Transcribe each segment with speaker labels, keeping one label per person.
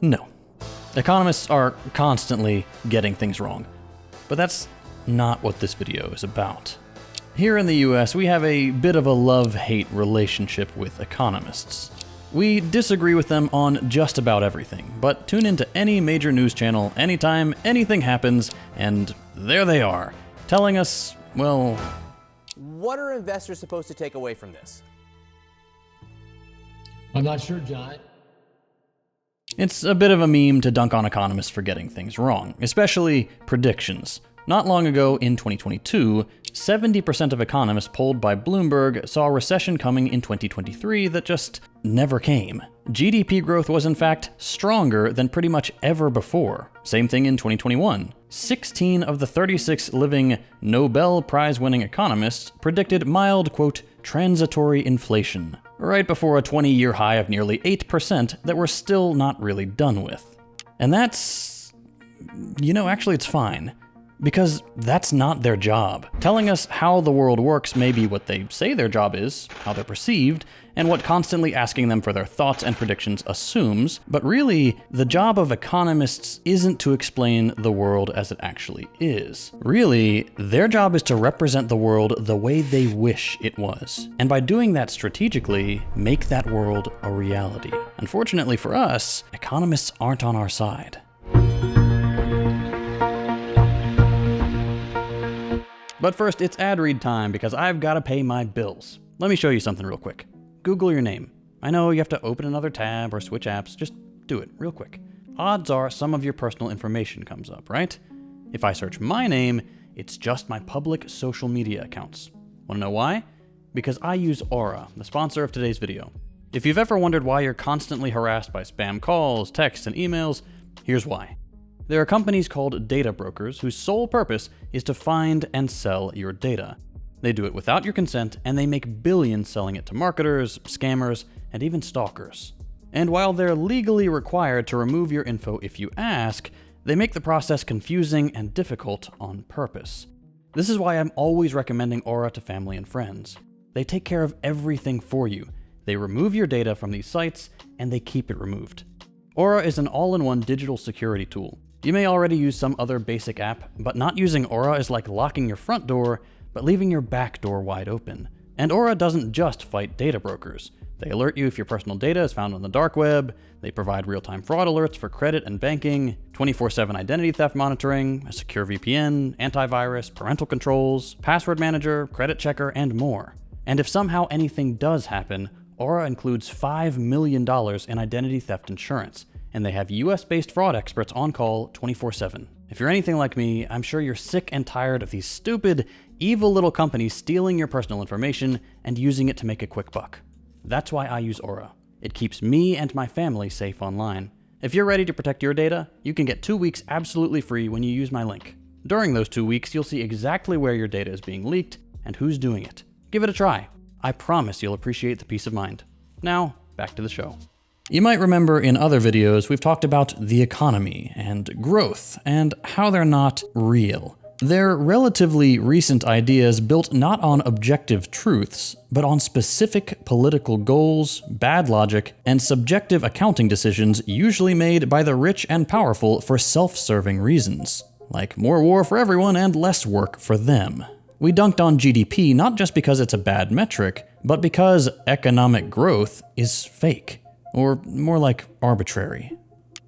Speaker 1: No. Economists are constantly getting things wrong. But that's not what this video is about. Here in the US, we have a bit of a love-hate relationship with economists. We disagree with them on just about everything, but tune into any major news channel anytime anything happens, and there they are, telling us, well...
Speaker 2: What are investors supposed to take away from this?
Speaker 3: I'm not sure, John.
Speaker 1: It's a bit of a meme to dunk on economists for getting things wrong, especially predictions. Not long ago, in 2022, 70% of economists polled by Bloomberg saw a recession coming in 2023 that just never came. GDP growth was in fact stronger than pretty much ever before. Same thing in 2021. 16 of the 36 living Nobel Prize-winning economists predicted mild, quote, transitory inflation, right before a 20-year high of nearly 8% that we're still not really done with. And that's... actually it's fine. Because that's not their job. Telling us how the world works may be what they say their job is, how they're perceived, and what constantly asking them for their thoughts and predictions assumes, but really, the job of economists isn't to explain the world as it actually is. Really, their job is to represent the world the way they wish it was, and by doing that strategically, make that world a reality. Unfortunately for us, economists aren't on our side. But first, it's ad read time because I've got to pay my bills. Let me show you something real quick. Google your name. I know you have to open another tab or switch apps, just do it real quick. Odds are some of your personal information comes up, right? If I search my name, it's just my public social media accounts. Want to know why? Because I use Aura, the sponsor of today's video. If you've ever wondered why you're constantly harassed by spam calls, texts, and emails, here's why. There are companies called data brokers whose sole purpose is to find and sell your data. They do it without your consent, and they make billions selling it to marketers, scammers, and even stalkers. And while they're legally required to remove your info if you ask, they make the process confusing and difficult on purpose. This is why I'm always recommending Aura to family and friends. They take care of everything for you. They remove your data from these sites, and they keep it removed. Aura is an all-in-one digital security tool. You may already use some other basic app, but not using Aura is like locking your front door, but leaving your back door wide open. And Aura doesn't just fight data brokers. They alert you if your personal data is found on the dark web, they provide real-time fraud alerts for credit and banking, 24/7 identity theft monitoring, a secure VPN, antivirus, parental controls, password manager, credit checker, and more. And if somehow anything does happen, Aura includes $5 million in identity theft insurance, and they have US-based fraud experts on call 24/7. If you're anything like me, I'm sure you're sick and tired of these stupid, evil little companies stealing your personal information and using it to make a quick buck. That's why I use Aura. It keeps me and my family safe online. If you're ready to protect your data, you can get 2 weeks absolutely free when you use my link. During those 2 weeks, you'll see exactly where your data is being leaked and who's doing it. Give it a try. I promise you'll appreciate the peace of mind. Now, back to the show. You might remember in other videos we've talked about the economy and growth and how they're not real. They're relatively recent ideas built not on objective truths, but on specific political goals, bad logic, and subjective accounting decisions usually made by the rich and powerful for self-serving reasons, like more war for everyone and less work for them. We dunked on GDP not just because it's a bad metric, but because economic growth is fake. Or more like arbitrary.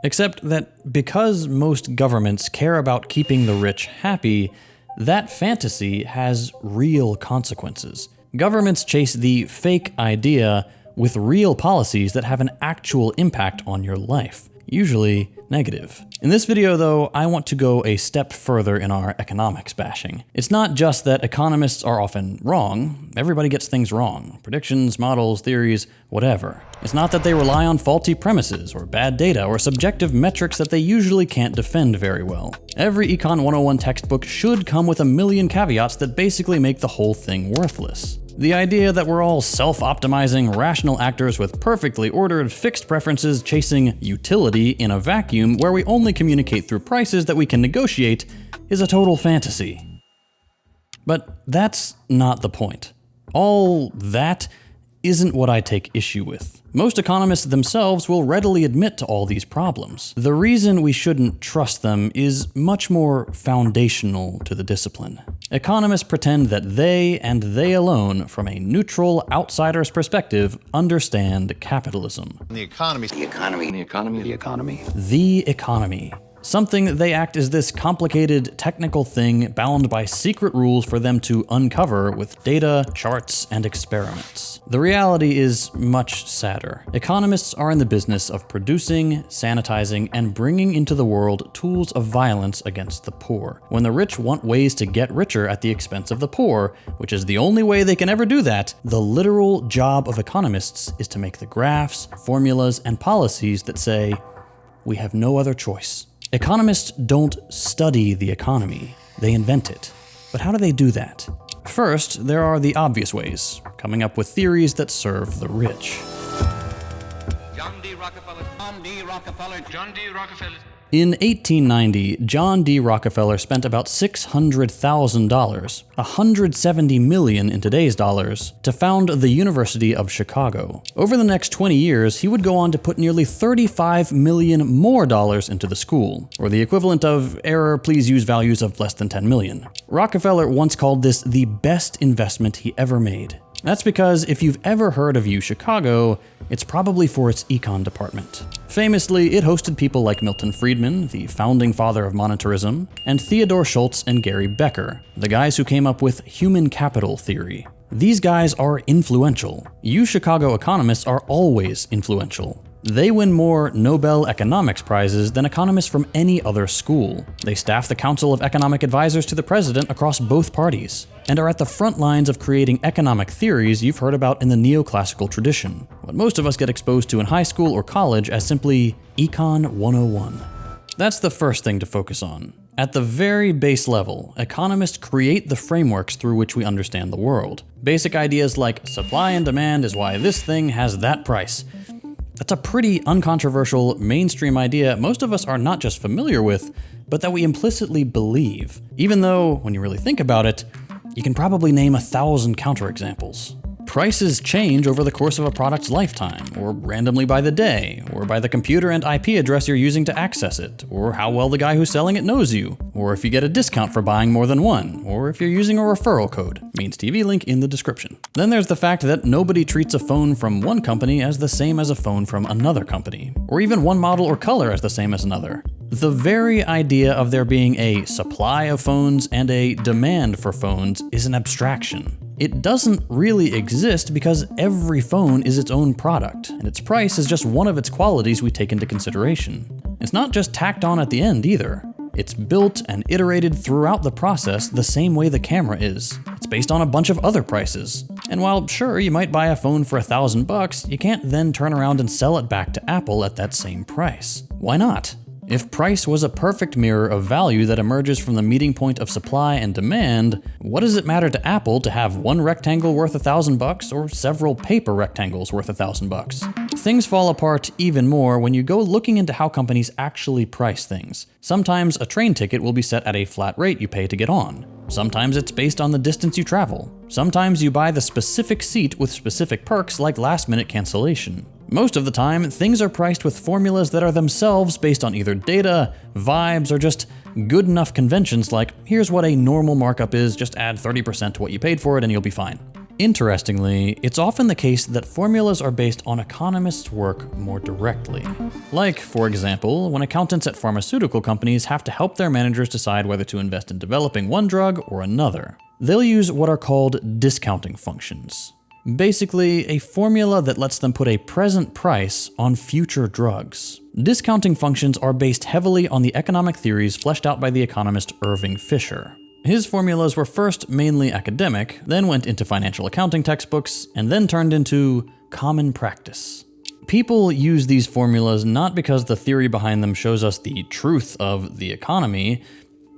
Speaker 1: Except that because most governments care about keeping the rich happy, that fantasy has real consequences. Governments chase the fake idea with real policies that have an actual impact on your life, usually negative. In this video though, I want to go a step further in our economics bashing. It's not just that economists are often wrong, everybody gets things wrong. Predictions, models, theories, whatever. It's not that they rely on faulty premises or bad data or subjective metrics that they usually can't defend very well. Every Econ 101 textbook should come with a million caveats that basically make the whole thing worthless. The idea that we're all self-optimizing, rational actors with perfectly ordered, fixed preferences chasing utility in a vacuum where we only communicate through prices that we can negotiate is a total fantasy. But that's not the point. All that isn't what I take issue with. Most economists themselves will readily admit to all these problems. The reason we shouldn't trust them is much more foundational to the discipline. Economists pretend that they, and they alone, from a neutral outsider's perspective, understand capitalism.
Speaker 3: The economy.
Speaker 4: The economy. The economy. The economy.
Speaker 1: The economy. Something they act as this complicated technical thing bound by secret rules for them to uncover with data, charts, and experiments. The reality is much sadder. Economists are in the business of producing, sanitizing, and bringing into the world tools of violence against the poor. When the rich want ways to get richer at the expense of the poor, which is the only way they can ever do that, the literal job of economists is to make the graphs, formulas, and policies that say, we have no other choice. Economists don't study the economy, they invent it. But how do they do that? First, there are the obvious ways, coming up with theories that serve the rich.
Speaker 5: John D. Rockefeller. John D. Rockefeller. John D. Rockefeller.
Speaker 1: In 1890, John D. Rockefeller spent about $600,000, $170 million in today's dollars, to found the University of Chicago. Over the next 20 years, he would go on to put nearly $35 million more dollars into the school, or the equivalent of error, please use values of less than 10 million. Rockefeller once called this the best investment he ever made. That's because if you've ever heard of UChicago, it's probably for its econ department. Famously, it hosted people like Milton Friedman, the founding father of monetarism, and Theodore Schultz and Gary Becker, the guys who came up with human capital theory. These guys are influential. UChicago economists are always influential. They win more Nobel economics prizes than economists from any other school. They staff the Council of Economic Advisors to the president across both parties, and are at the front lines of creating economic theories you've heard about in the neoclassical tradition, what most of us get exposed to in high school or college as simply Econ 101. That's the first thing to focus on. At the very base level, economists create the frameworks through which we understand the world. Basic ideas like supply and demand is why this thing has that price. That's a pretty uncontroversial, mainstream idea most of us are not just familiar with, but that we implicitly believe, even though, when you really think about it, you can probably name 1,000 counterexamples. Prices change over the course of a product's lifetime, or randomly by the day, or by the computer and IP address you're using to access it, or how well the guy who's selling it knows you, or if you get a discount for buying more than one, or if you're using a referral code. Means TV link in the description. Then there's the fact that nobody treats a phone from one company as the same as a phone from another company, or even one model or color as the same as another. The very idea of there being a supply of phones and a demand for phones is an abstraction. It doesn't really exist because every phone is its own product, and its price is just one of its qualities we take into consideration. It's not just tacked on at the end either. It's built and iterated throughout the process the same way the camera is. It's based on a bunch of other prices. And while sure, you might buy a phone for $1,000, you can't then turn around and sell it back to Apple at that same price. Why not? If price was a perfect mirror of value that emerges from the meeting point of supply and demand, what does it matter to Apple to have one rectangle worth $1,000 or several paper rectangles worth $1,000? Things fall apart even more when you go looking into how companies actually price things. Sometimes a train ticket will be set at a flat rate you pay to get on. Sometimes it's based on the distance you travel. Sometimes you buy the specific seat with specific perks like last-minute cancellation. Most of the time, things are priced with formulas that are themselves based on either data, vibes, or just good enough conventions like, here's what a normal markup is, just add 30% to what you paid for it and you'll be fine. Interestingly, it's often the case that formulas are based on economists' work more directly. Like, for example, when accountants at pharmaceutical companies have to help their managers decide whether to invest in developing one drug or another. They'll use what are called discounting functions. Basically, a formula that lets them put a present price on future drugs. Discounting functions are based heavily on the economic theories fleshed out by the economist Irving Fisher. His formulas were first mainly academic, then went into financial accounting textbooks, and then turned into common practice. People use these formulas not because the theory behind them shows us the truth of the economy.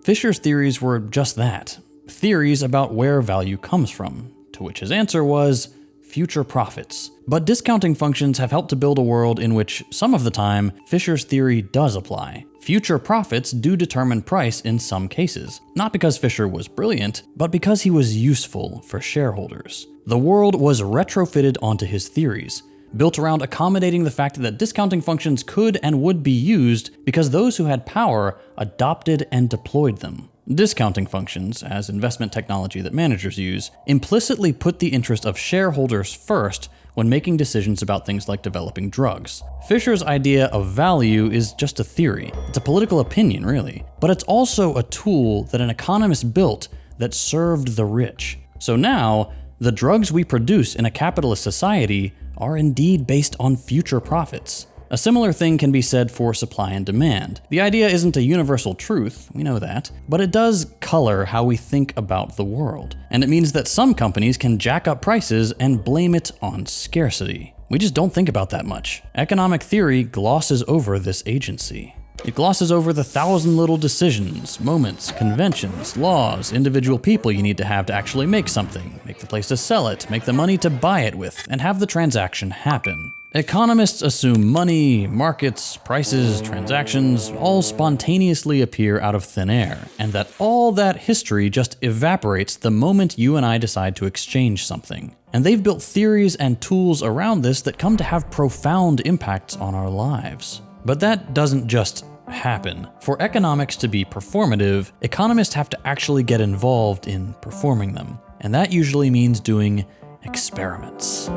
Speaker 1: Fisher's theories were just that, theories about where value comes from, to which his answer was future profits. But discounting functions have helped to build a world in which, some of the time, Fisher's theory does apply. Future profits do determine price in some cases, not because Fisher was brilliant, but because he was useful for shareholders. The world was retrofitted onto his theories, built around accommodating the fact that discounting functions could and would be used because those who had power adopted and deployed them. Discounting functions, as investment technology that managers use, implicitly put the interest of shareholders first when making decisions about things like developing drugs. Fisher's idea of value is just a theory. It's a political opinion, really. But it's also a tool that an economist built that served the rich. So now, the drugs we produce in a capitalist society are indeed based on future profits. A similar thing can be said for supply and demand. The idea isn't a universal truth, we know that, but it does color how we think about the world. And it means that some companies can jack up prices and blame it on scarcity. We just don't think about that much. Economic theory glosses over this agency. It glosses over the 1,000 little decisions, moments, conventions, laws, individual people you need to have actually make something, make the place to sell it, make the money to buy it with, and have the transaction happen. Economists assume money, markets, prices, transactions all spontaneously appear out of thin air, and that all that history just evaporates the moment you and I decide to exchange something. And they've built theories and tools around this that come to have profound impacts on our lives. But that doesn't just happen. For economics to be performative, economists have to actually get involved in performing them. And that usually means doing experiments.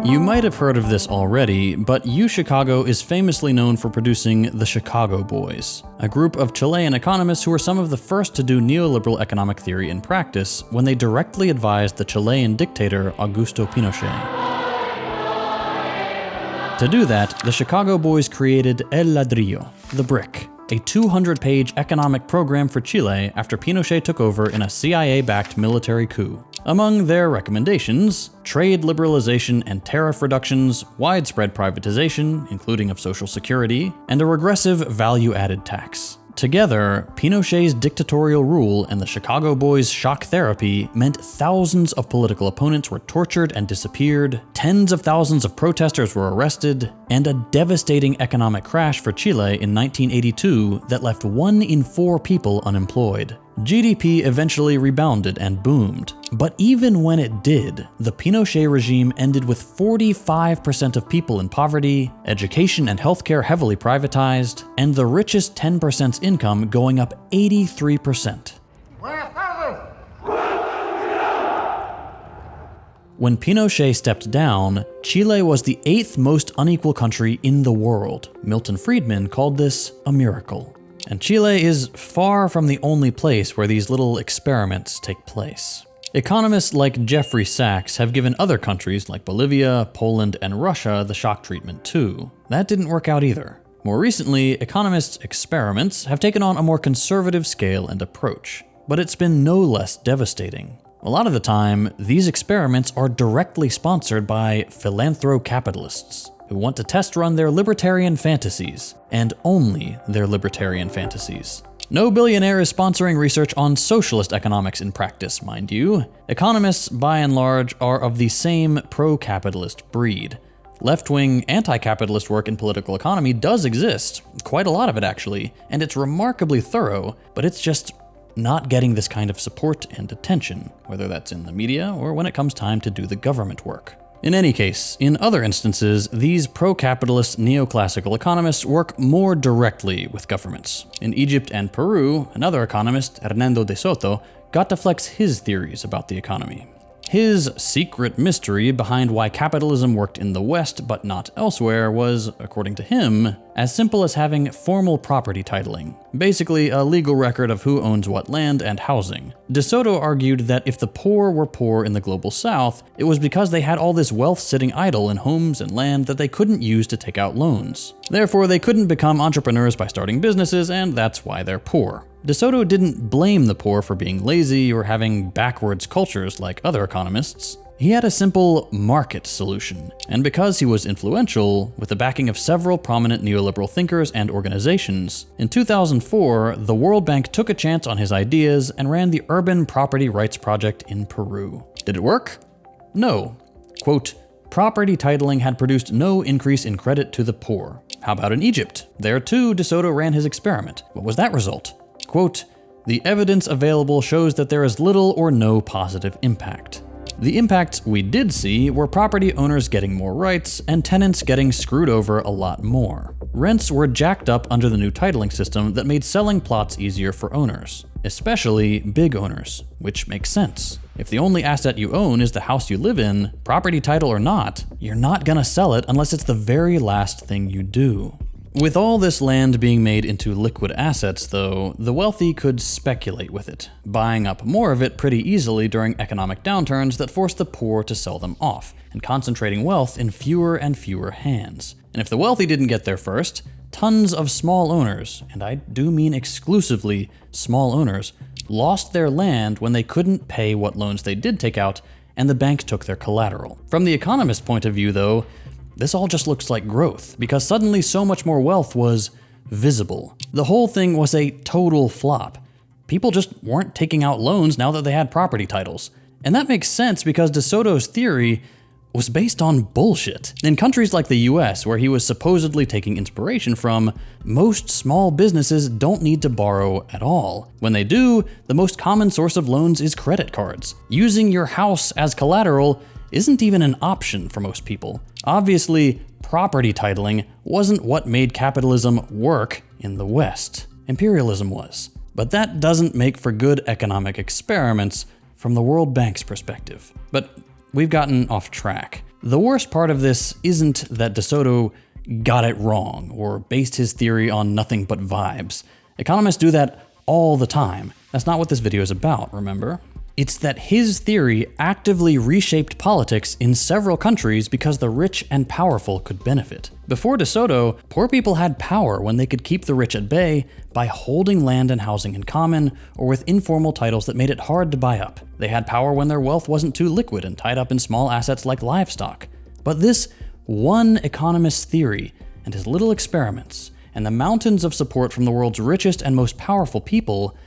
Speaker 1: You might have heard of this already, but UChicago is famously known for producing the Chicago Boys, a group of Chilean economists who were some of the first to do neoliberal economic theory in practice when they directly advised the Chilean dictator Augusto Pinochet. To do that, the Chicago Boys created El Ladrillo, the brick, a 200-page economic program for Chile after Pinochet took over in a CIA-backed military coup. Among their recommendations, trade liberalization and tariff reductions, widespread privatization, including of Social Security, and a regressive value-added tax. Together, Pinochet's dictatorial rule and the Chicago Boys' shock therapy meant thousands of political opponents were tortured and disappeared, tens of thousands of protesters were arrested, and a devastating economic crash for Chile in 1982 that left 1 in 4 people unemployed. GDP eventually rebounded and boomed, but even when it did, the Pinochet regime ended with 45% of people in poverty, education and healthcare heavily privatized, and the richest 10%'s income going up 83%. When Pinochet stepped down, Chile was the 8th most unequal country in the world. Milton Friedman called this a miracle. And Chile is far from the only place where these little experiments take place. Economists like Jeffrey Sachs have given other countries like Bolivia, Poland, and Russia the shock treatment too. That didn't work out either. More recently, economists' experiments have taken on a more conservative scale and approach, but it's been no less devastating. A lot of the time, these experiments are directly sponsored by philanthrocapitalists who want to test run their libertarian fantasies, and only their libertarian fantasies. No billionaire is sponsoring research on socialist economics in practice, mind you. Economists, by and large, are of the same pro-capitalist breed. Left-wing, anti-capitalist work in political economy does exist, quite a lot of it actually, and it's remarkably thorough, but it's just not getting this kind of support and attention, whether that's in the media or when it comes time to do the government work. In any case, in other instances, these pro-capitalist neoclassical economists work more directly with governments. In Egypt and Peru, another economist, Hernando de Soto, got to flex his theories about the economy. His secret mystery behind why capitalism worked in the West but not elsewhere was, according to him, as simple as having formal property titling, basically a legal record of who owns what land and housing. De Soto argued that if the poor were poor in the global South, it was because they had all this wealth sitting idle in homes and land that they couldn't use to take out loans. Therefore, they couldn't become entrepreneurs by starting businesses, and that's why they're poor. De Soto didn't blame the poor for being lazy or having backwards cultures like other economists. He had a simple market solution, and because he was influential, with the backing of several prominent neoliberal thinkers and organizations, in 2004, the World Bank took a chance on his ideas and ran the Urban Property Rights Project in Peru. Did it work? No. Quote, property titling had produced no increase in credit to the poor. How about in Egypt? There too, DeSoto ran his experiment. What was that result? Quote, the evidence available shows that there is little or no positive impact. The impacts we did see were property owners getting more rights and tenants getting screwed over a lot more. Rents were jacked up under the new titling system that made selling plots easier for owners, especially big owners, which makes sense. If the only asset you own is the house you live in, property title or not, you're not gonna sell it unless it's the very last thing you do. With all this land being made into liquid assets, though, the wealthy could speculate with it, buying up more of it pretty easily during economic downturns that forced the poor to sell them off, and concentrating wealth in fewer and fewer hands. And if the wealthy didn't get there first, tons of small owners, and I do mean exclusively small owners, lost their land when they couldn't pay what loans they did take out, and the bank took their collateral. From the Economist point of view, though, this all just looks like growth, because suddenly so much more wealth was visible. The whole thing was a total flop. People just weren't taking out loans now that they had property titles. And that makes sense because DeSoto's theory was based on bullshit. In countries like the US, where he was supposedly taking inspiration from, most small businesses don't need to borrow at all. When they do, the most common source of loans is credit cards. Using your house as collateral isn't even an option for most people. Obviously, property titling wasn't what made capitalism work in the West. Imperialism was. But that doesn't make for good economic experiments from the World Bank's perspective. But we've gotten off track. The worst part of this isn't that DeSoto got it wrong or based his theory on nothing but vibes. Economists do that all the time. That's not what this video is about, remember? It's that his theory actively reshaped politics in several countries because the rich and powerful could benefit. Before DeSoto, poor people had power when they could keep the rich at bay by holding land and housing in common or with informal titles that made it hard to buy up. They had power when their wealth wasn't too liquid and tied up in small assets like livestock. But this one economist's theory and his little experiments and the mountains of support from the world's richest and most powerful people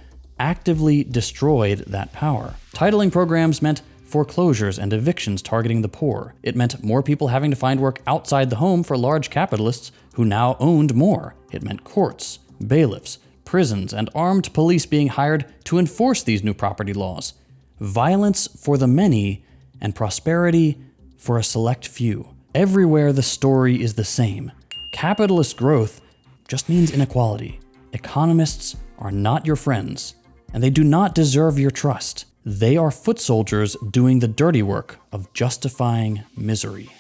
Speaker 1: actively destroyed that power. Titling programs meant foreclosures and evictions targeting the poor. It meant more people having to find work outside the home for large capitalists who now owned more. It meant courts, bailiffs, prisons, and armed police being hired to enforce these new property laws. Violence for the many and prosperity for a select few. Everywhere the story is the same. Capitalist growth just means inequality. Economists are not your friends, and they do not deserve your trust. They are foot soldiers doing the dirty work of justifying misery.